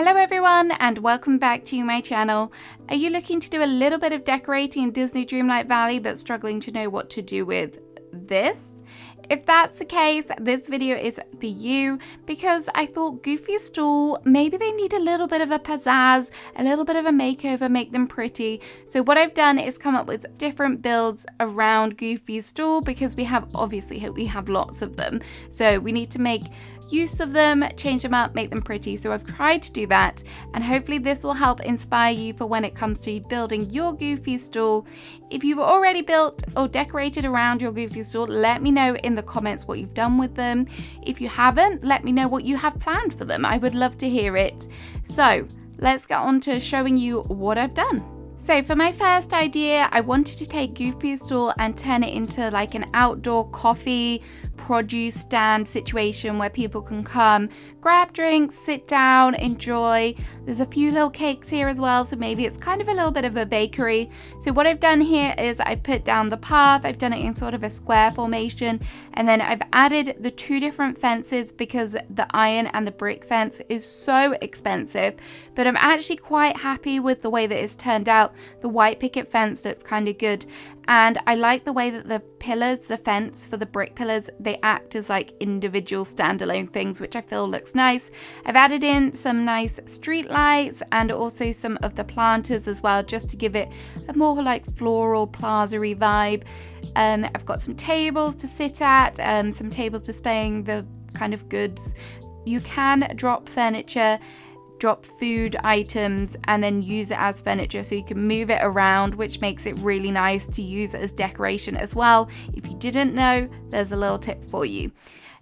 Hello everyone and welcome back to my channel. Are you looking to do a little bit of decorating in Disney Dreamlight Valley but struggling to know what to do with this? If that's the case, this video is for you because I thought Goofy's stool, maybe they need a little bit of a pizzazz, a little bit of a makeover, make them pretty. So what I've done is come up with different builds around Goofy's stool because we have lots of them. So we need to make use of them, change them up, make them pretty. So I've tried to do that, and hopefully this will help inspire you for when it comes to building your Goofy stool. If you've already built or decorated around your Goofy stool, let me know in the comments what you've done with them. If you haven't, let me know what you have planned for them. I would love to hear it. So let's get on to showing you what I've done. So for my first idea, I wanted to take Goofy's stool and turn it into like an outdoor coffee produce stand situation where people can come, grab drinks, sit down, enjoy. There's a few little cakes here as well, so maybe it's kind of a little bit of a bakery. So what I've done here is I've put down the path, I've done it in sort of a square formation, and then I've added the two different fences because the iron and the brick fence is so expensive, but I'm actually quite happy with the way that it's turned out. The white picket fence looks kind of good, and I like the way that the pillars, the fence for the brick pillars, they act as like individual standalone things, which I feel looks nice. I've added in some nice street lights and also some of the planters as well, just to give it a more like floral plaza-y vibe. I've got some tables to sit at, some tables displaying the kind of goods. You can drop furniture, drop food items, and then use it as furniture, so you can move it around, which makes it really nice to use as decoration as well. If you didn't know, there's a little tip for you.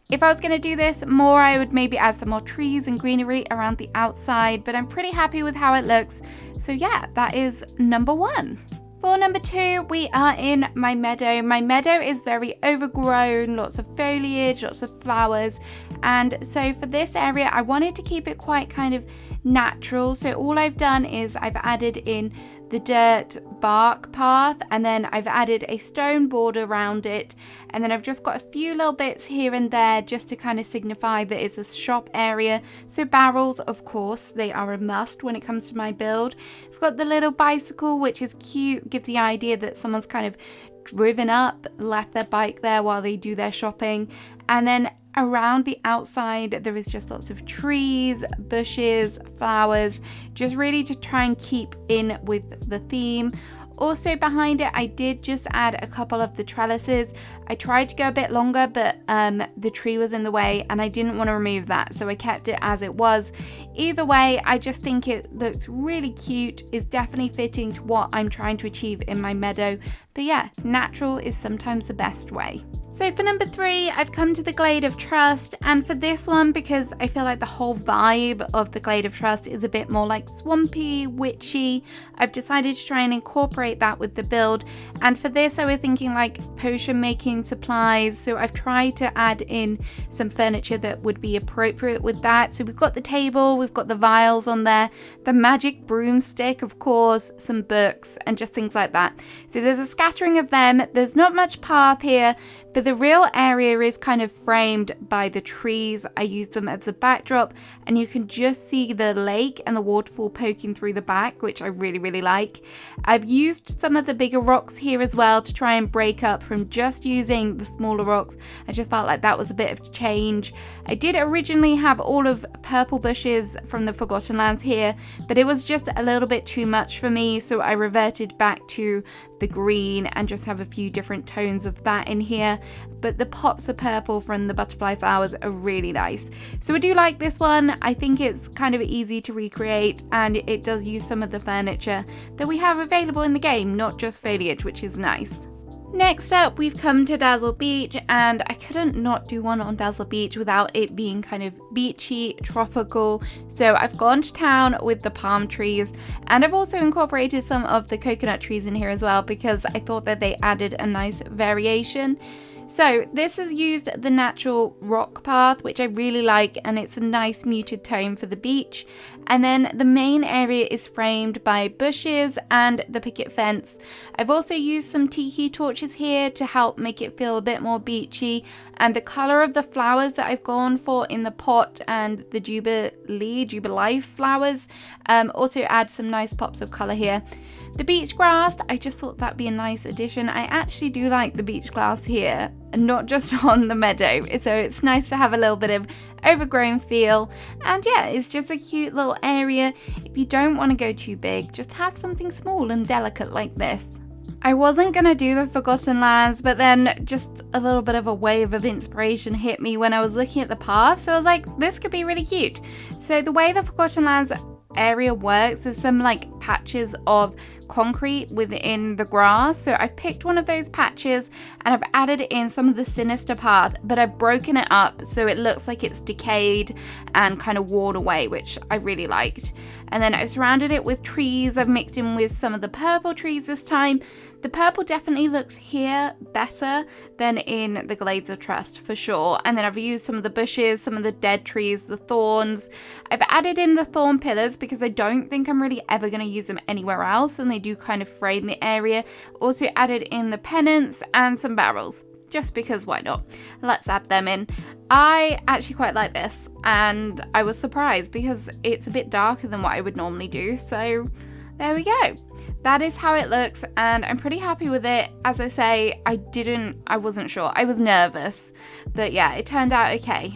If I was going to do this more, I would maybe add some more trees and greenery around the outside, but I'm pretty happy with how it looks. So yeah, that is number one. For number two, we are in my meadow. My meadow is very overgrown, lots of foliage, lots of flowers. And so for this area, I wanted to keep it quite kind of natural. So all I've done is I've added in the dirt bark path, and then I've added a stone border around it. And then I've just got a few little bits here and there just to kind of signify that it's a shop area. So barrels, of course, they are a must when it comes to my build. I've got the little bicycle, which is cute, gives the idea that someone's kind of driven up, left their bike there while they do their shopping. And then around the outside, there is just lots of trees, bushes, flowers, just really to try and keep in with the theme. Also behind it, I did just add a couple of the trellises. I tried to go a bit longer, but the tree was in the way and I didn't want to remove that, so I kept it as it was. Either way, I just think it looks really cute, is definitely fitting to what I'm trying to achieve in my meadow. But yeah, natural is sometimes the best way. So for number three, I've come to the Glade of Trust, and for this one, because I feel like the whole vibe of the Glade of Trust is a bit more like swampy, witchy, I've decided to try and incorporate that with the build. And for this, I was thinking like potion making supplies, so I've tried to add in some furniture that would be appropriate with that. So we've got the table, we've got the vials on there, the magic broomstick, of course, some books, and just things like that. So there's a scattering of them. There's not much path here, but the real area is kind of framed by the trees. I used them as a backdrop, and you can just see the lake and the waterfall poking through the back, which I really like. I've used some of the bigger rocks here as well to try and break up from just using the smaller rocks. I just felt like that was a bit of change. I did originally have all of purple bushes from the Forgotten Lands here, but it was just a little bit too much for me, so I reverted back to the green and just have a few different tones of that in here. But the pops of purple from the butterfly flowers are really nice. So I do like this one. I think it's kind of easy to recreate, and it does use some of the furniture that we have available in the game, not just foliage, which is nice. Next up, we've come to Dazzle Beach, and I couldn't not do one on Dazzle Beach without it being kind of beachy, tropical. So I've gone to town with the palm trees, and I've also incorporated some of the coconut trees in here as well because I thought that they added a nice variation. So this has used the natural rock path, which I really like, and it's a nice muted tone for the beach. And then the main area is framed by bushes and the picket fence. I've also used some tiki torches here to help make it feel a bit more beachy. And the color of the flowers that I've gone for in the pot and the Jubilee flowers also add some nice pops of color here. The beach grass, I just thought that'd be a nice addition. I actually do like the beach grass here, and not just on the meadow. So it's nice to have a little bit of overgrown feel. And yeah, it's just a cute little area. If you don't want to go too big, just have something small and delicate like this. I wasn't going to do the Forgotten Lands, but then just a little bit of a wave of inspiration hit me when I was looking at the path. So I was like, this could be really cute. So the way the Forgotten Lands area works, there's some like patches of concrete within the grass. So I've picked one of those patches and I've added in some of the sinister path, but I've broken it up so it looks like it's decayed and kind of worn away, which I really liked. And then I've surrounded it with trees. I've mixed in with some of the purple trees this time. The purple definitely looks here better than in the Glades of Trust for sure. And then I've used some of the bushes, some of the dead trees, the thorns. I've added in the thorn pillars because I don't think I'm really ever going to use them anywhere else, and they do kind of frame the area. Also added in the pennants and some barrels, just because why not? Let's add them in. I actually quite like this, and I was surprised because it's a bit darker than what I would normally do. So there we go. That is how it looks, and I'm pretty happy with it. As I say, I wasn't sure. I was nervous, but yeah, it turned out okay.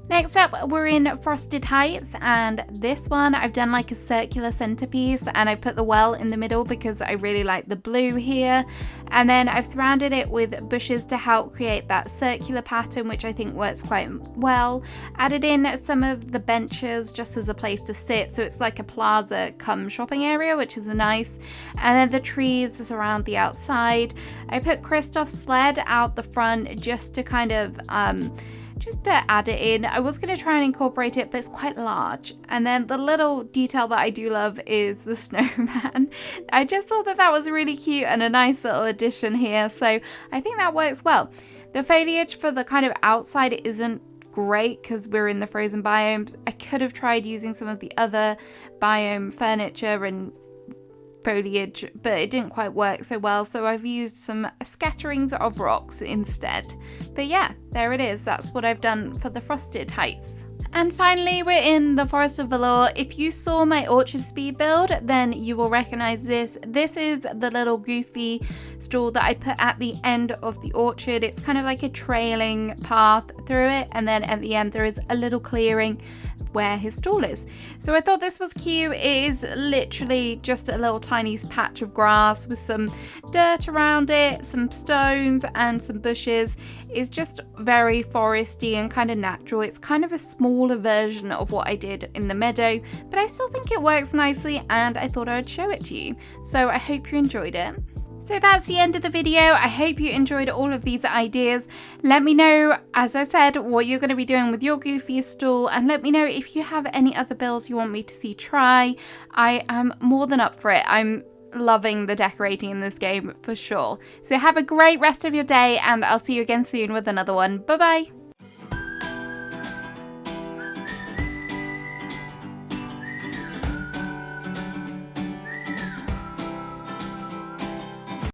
Next up, we're in Frosted Heights, and this one I've done like a circular centerpiece, and I put the well in the middle because I really like the blue here. And then I've surrounded it with bushes to help create that circular pattern, which I think works quite well. Added in some of the benches just as a place to sit, so it's like a plaza come shopping area, which is nice. And then the trees surround the outside. I put Kristoff's sled out the front just to kind of just to add it in. I was going to try and incorporate it, but it's quite large. And then the little detail that I do love is the snowman. I just thought that was really cute and a nice little addition here. So I think that works well. The foliage for the kind of outside isn't great because we're in the frozen biome. I could have tried using some of the other biome furniture and foliage, but it didn't quite work so well, so I've used some scatterings of rocks instead. But yeah, there it is. That's what I've done for the Frosted Heights. And finally, we're in the Forest of Valor. If you saw my orchard speed build, then you will recognize this. This is the little goofy stall that I put at the end of the orchard. It's kind of like a trailing path through it, and then at the end there is a little clearing where his stall is. So I thought this was cute. It is literally just a little tiny patch of grass with some dirt around it, some stones and some bushes. It's just very foresty and kind of natural. It's kind of a smaller version of what I did in the meadow, but I still think it works nicely, and I thought I would show it to you. So I hope you enjoyed it. So that's the end of the video. I hope you enjoyed all of these ideas. Let me know, as I said, what you're going to be doing with your goofy stall, and let me know if you have any other builds you want me to see try. I am more than up for it. I'm loving the decorating in this game for sure. So have a great rest of your day, and I'll see you again soon with another one. Bye bye.